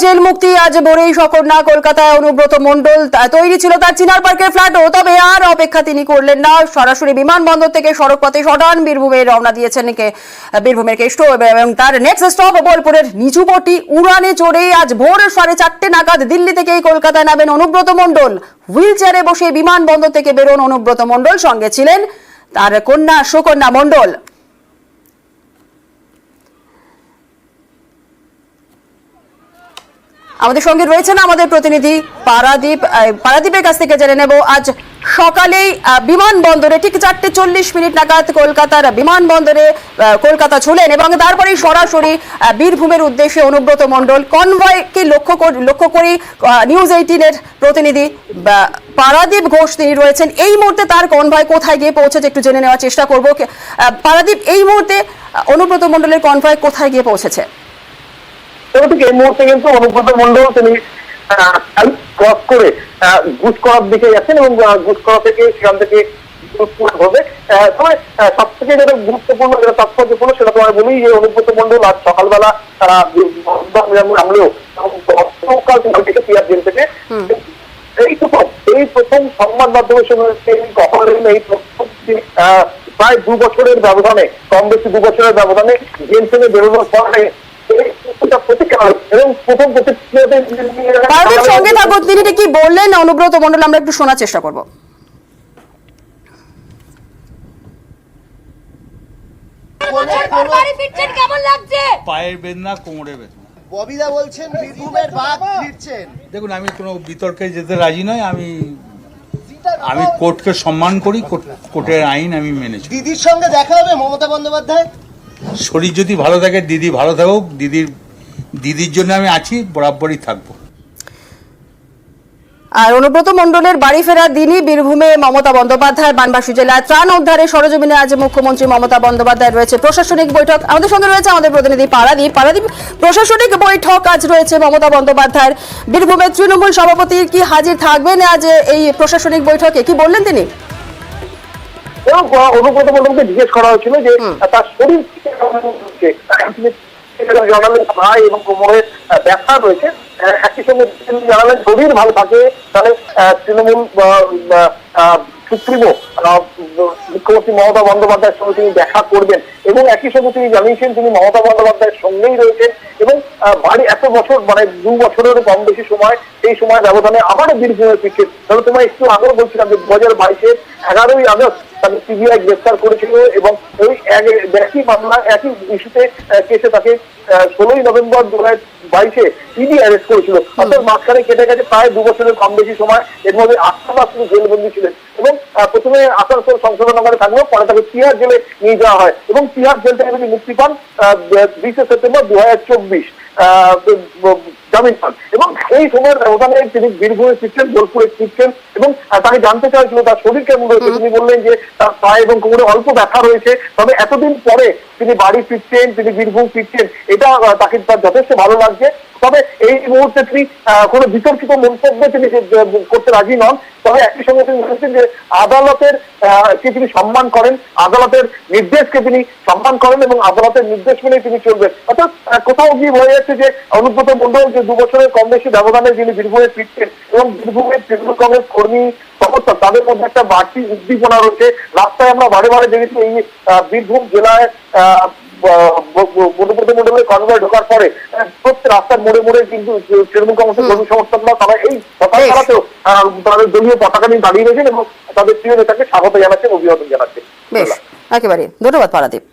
Jail মুক্তি আজ ভোরেই সকন্যা কলকাতায় অনুব্রত মণ্ডল তৈরি ছিল তার চিনার পার্কের ফ্ল্যাটও, তবে আর অপেক্ষা তিনি করলেন না। সরাসরি বিমানবন্দর থেকে সড়কপথে সটান বীরভূমে রওনা দিয়েছেন বীরভূমের কেষ্ট এবং তার নেক্সট স্টপ বোলপুরের নিচুপটি। উড়ানে চড়েই আজ ভোর 4:30 নাগাদ দিল্লি থেকে কলকাতায় নামেন অনুব্রত মণ্ডল। হুইল চেয়ারে বসে বিমানবন্দর থেকে বেরোন অনুব্রত মণ্ডল, সঙ্গে ছিলেন তার কন্যা সুকন্যা মণ্ডল। আমাদের সঙ্গে রয়েছেন আমাদের প্রতিনিধি পারাদীপের কাছ থেকে জেনে নেব আজ সকালেই বিমানবন্দরে ঠিক 4:40 নাগাদ কলকাতার বিমানবন্দরে কলকাতা ছিলেন এবং তারপরেই সরাসরি বীরভূমের উদ্দেশ্যে অনুব্রত মণ্ডল। কনভয়কে লক্ষ্য করে নিউজ 18-এর প্রতিনিধি পারাদীপ ঘোষ তিনি রয়েছেন। এই মুহূর্তে তার কনভয় কোথায় গিয়ে পৌঁছেছে একটু জেনে নেওয়ার চেষ্টা করব। পারাদীপ, এই মুহূর্তে অনুব্রত মণ্ডলের কনভয় কোথায় গিয়ে পৌঁছেছে? এই মুহূর্তে কিন্তু অনুব্রত মণ্ডল তিনি ক্রস করে গুসকরার দিকে যাচ্ছেন এবং গুসকরা থেকে সেখান থেকে হবে। তবে সব থেকে যেটা গুরুত্বপূর্ণ, যেটা তাৎপর্যপূর্ণ সেটা তোমার বলি যে অনুব্রত মণ্ডল আজ সকালবেলা তারা নামলেও গতকাল পিয়ার জেল থেকে এই প্রথম সংবাদ মাধ্যমের সঙ্গে এই প্রথম প্রায় 2 বছরের ব্যবধানে, কম বেশি 2 বছরের ব্যবধানে জেল থেকে বেরোনোর পরে সঙ্গে থাকবো। তিনি কি বললেন অনুব্রত মণ্ডল, আমরা একটু শোনার চেষ্টা করবো। পায়ের বেদনা, কোমরের বেদনা। ববিদা বলছেন বীরভূমের বাঘ ফিরছেন। দেখুন, আমি কোনো বিতর্কে যেতে রাজি নয়। আমি কোর্টকে সম্মান করি, কোর্টের আইন আমি মেনেছি। দিদির সঙ্গে দেখা হবে মমতা বন্দ্যোপাধ্যায়? শরীর যদি ভালো থাকে, দিদি ভালো থাকুক, দিদির জন্য আমি আছি, বরাবরই থাকবো। আর অনুব্রত মণ্ডলের বাড়ি ফেরার দিনই বীরভূমে মমতা বন্দ্যোপাধ্যায় বানবাসী জেলায় ত্রাণ উদ্ধারে সরজমিনে আজ মুখ্যমন্ত্রী মমতা বন্দ্যোপাধ্যায় রয়েছে প্রশাসনিক বৈঠক। আমাদের সঙ্গে রয়েছে আমাদের প্রতিনিধি পারাদীপ। প্রশাসনিক বৈঠক আজ রয়েছে মমতা বন্দ্যোপাধ্যায়ের। বীরভূমের তৃণমূল সভাপতি কি হাজির থাকবেন আজ এই প্রশাসনিক বৈঠকে, কি বললেন তিনি? অনুব্রত মণ্ডলকে জিজ্ঞেস করা হয়েছিল যে তার শরীর জানালেন ভাই এবং কোমরে ব্যথা রয়েছে। একই সঙ্গে তিনি জানালেন শরীর ভালো থাকে তাহলে তৃণমূল সুপ্রিমো মুখ্যমন্ত্রী মমতা বন্দ্যোপাধ্যায়ের সঙ্গে তিনি দেখা করবেন এবং একই সঙ্গে তিনি জানিয়েছেন তিনি মমতা বন্দ্যোপাধ্যায়ের সঙ্গেই রয়েছেন এবং বাড়ি এত বছর মানে 2 বছরের কম বেশি সময়, সেই সময় ব্যবধানে আবারও বীরভূমে ফিরছেন। তাহলে তোমায় একটু আগেও বলছিলাম যে 2022-এর 11ই আগস্ট তাকে সিবিআই গ্রেফতার করেছিল এবং ওই একই মামলা, একই ইস্যুতে কেসে তাকে 16ই নভেম্বর 2022-এ ইডি অ্যারেস্ট করেছিল। অর্থাৎ মাঝখানে কেটে গেছে প্রায় 2 বছরের কম বেশি সময়। এর মধ্যে 8 মাস তিনি জেলবন্দি ছিলেন এবং প্রথমে আসানসোল সংশোধন নাগারে থাকলেও পরে তাকে তিহার জেলে নিয়ে যাওয়া হয় এবং তিহার জেল থেকে তিনি মুক্তি পান 20 সেপ্টেম্বর 2024 জামিন পান এবং এই সময়ের ব্যবধানে তিনি বীরভূমে ফিরছেন, বোলপুরে ফিরছেন এবং তাকে জানতে চাইছিল তার শরীর কেমন রয়েছে। তিনি বললেন যে তার পায়ে এবং কোমরে অল্প ব্যথা রয়েছে, তবে এতদিন পরে তিনি বাড়ি ফিরছেন, তিনি বীরভূম ফিরছেন, এটা তাকে তার যথেষ্ট ভালো লাগছে। তবে এই মুহূর্তে তিনি কোনো বিতর্কিত মন্তব্য তিনি করতে রাজি নন। তবে একই সঙ্গে তিনি বলেছেন যে আদালতের কে তিনি সম্মান করেন, আদালতের নির্দেশকে তিনি সম্মান করেন এবং আদালতের নির্দেশ মেনে তিনি চলবেন। অর্থাৎ কোথাও গিয়ে হয়ে যাচ্ছে যে অনুব্রত মণ্ডল যে 2 বছরের কম বেশি ব্যবধানে যিনি বীরভূমে ফিরছেন এবং বীরভূমের তৃণমূল কংগ্রেস কর্মী সমর্থক তাদের মধ্যে একটা বাড়তি উদ্দীপনা রয়েছে। রাস্তায় আমরা বারে দেখেছি এই বীরভূম জেলায় অনুব্রত মণ্ডলের কনভয় ঢোকার পরে প্রত্যেক রাস্তার মোড়ে কিন্তু তৃণমূল কংগ্রেসের কর্মী সমর্থকরা তারা এই সকালবেলাতেও তাদের দলীয় পতাকা নিয়ে দাঁড়িয়ে রয়েছেন এবং তাদের প্রিয় নেতাকে স্বাগত জানাচ্ছেন, অভিবাদন জানাচ্ছেন। বেশ, একেবারে ধন্যবাদ পারাদীপ।